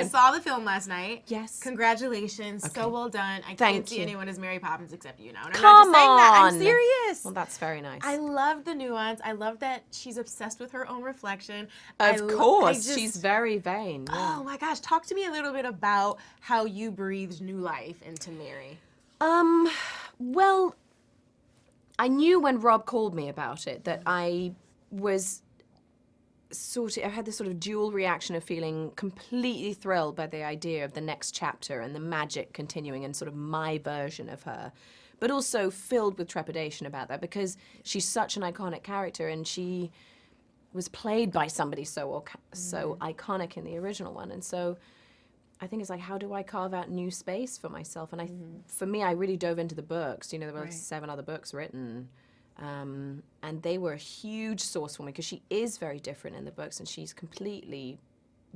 I saw the film last night. Yes. Congratulations. Okay. So well done. I can't see anyone as Mary Poppins except you now. And I'm Come not just saying that. on. I'm serious. Well, that's very nice. I love the nuance. I love that she's obsessed with her own reflection. Of course. She's very vain. Yeah. Oh my gosh. Talk to me a little bit about how you breathed new life into Mary. Well, I knew when Rob called me about it that I was I had this sort of dual reaction of feeling completely thrilled by the idea of the next chapter and the magic continuing and sort of my version of her, but also filled with trepidation about that because she's such an iconic character and she was played by somebody so iconic in the original one. And so I think it's like, how do I carve out new space for myself? And for me, I really dove into the books. You know, there were 7 other books written. And they were a huge source for me because she is very different in the books and she's completely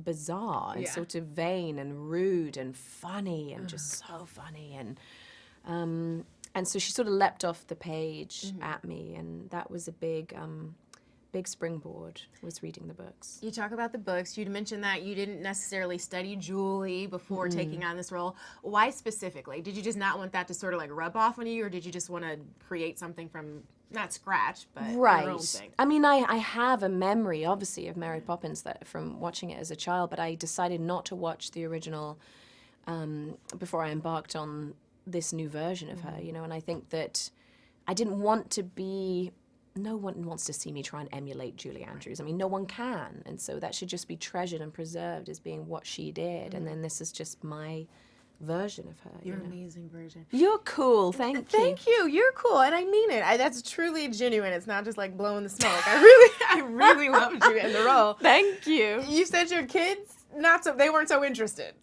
bizarre and sort of vain and rude and funny and just so funny. And so she sort of leapt off the page at me, and that was a big springboard, was reading the books. You talk about the books. You mentioned that you didn't necessarily study Julie before taking on this role. Why specifically? Did you just not want that to sort of like rub off on you, or did you just want to create something from, not scratch, but your own thing? I mean, I have a memory, obviously, of Mary Poppins from watching it as a child, but I decided not to watch the original before I embarked on this new version of her, you know, and I think that I didn't want to be... No one wants to see me try and emulate Julie Andrews. I mean, no one can. And so that should just be treasured and preserved as being what she did. And then this is just my version of her. Your amazing version. You're cool. Thank you. Thank you. You're cool. And I mean it. That's truly genuine. It's not just like blowing the smoke. I really loved you in the role. Thank you. You said your kids, they weren't so interested.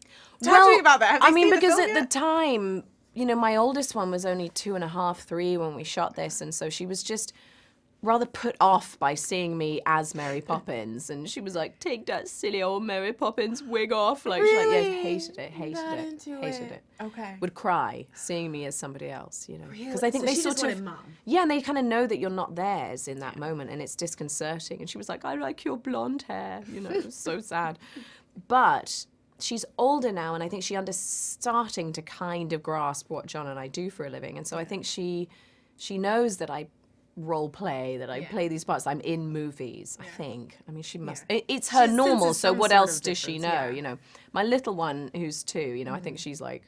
Talk to me about that. I mean, because at the time, you know, my oldest one was only 2.5, 3 when we shot this. And so she was just rather put off by seeing me as Mary Poppins, and she was like, "Take that silly old Mary Poppins wig off!" Like, really? She like, hated it. Okay. Would cry seeing me as somebody else, you know, because Really? I think So they she sort just of, wanted mom. yeah, and they kind of know that you're not theirs in that moment, and it's disconcerting. And she was like, "I like your blonde hair," you know, it was so sad. But she's older now, and I think starting to kind of grasp what John and I do for a living, and so I think she knows that I role play, that I play these parts. I'm in movies, I think. I mean, she must. It's her normal, so what else does she know? You know, my little one, who's 2, you know, I think she's like,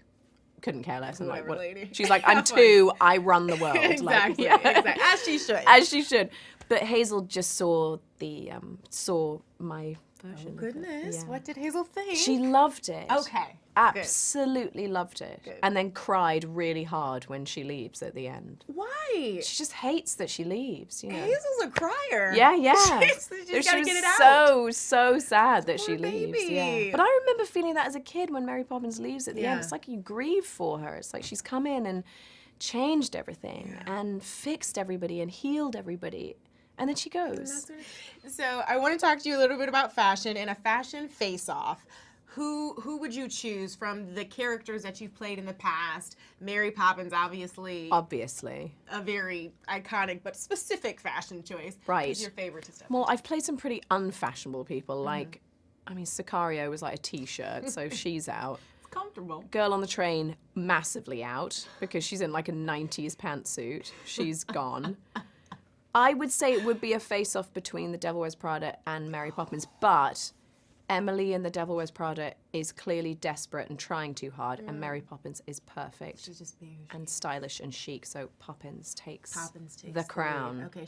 couldn't care less. I'm like, what? She's like, I'm 2, I run the world. Exactly, like, exactly. As she should. As she should. But Hazel just saw my version. Oh, goodness. What did Hazel think? She loved it. Okay. Absolutely loved it. Good. And then cried really hard when she leaves at the end. Why? She just hates that she leaves, you know. Hazel's a crier. Yeah. She gotta get it out. So sad that she Poor leaves. baby. Yeah. But I remember feeling that as a kid when Mary Poppins leaves at the end. Yeah. It's like you grieve for her. It's like she's come in and changed everything and fixed everybody and healed everybody. And then she goes. So I want to talk to you a little bit about fashion and a fashion face-off. Who would you choose from the characters that you've played in the past? Mary Poppins, obviously. A very iconic but specific fashion choice. Right. Who's your favorite to step Well, I've played some pretty unfashionable people. Like, I mean, Sicario was like a t-shirt, so she's out. It's comfortable. Girl on the Train, massively out, because she's in like a 90s pantsuit. She's gone. I would say it would be a face-off between The Devil Wears Prada and Mary Poppins, but Emily in The Devil Wears Prada is clearly desperate and trying too hard, and Mary Poppins is perfect. She's just being and stylish and chic, so Poppins takes the the crown. Okay.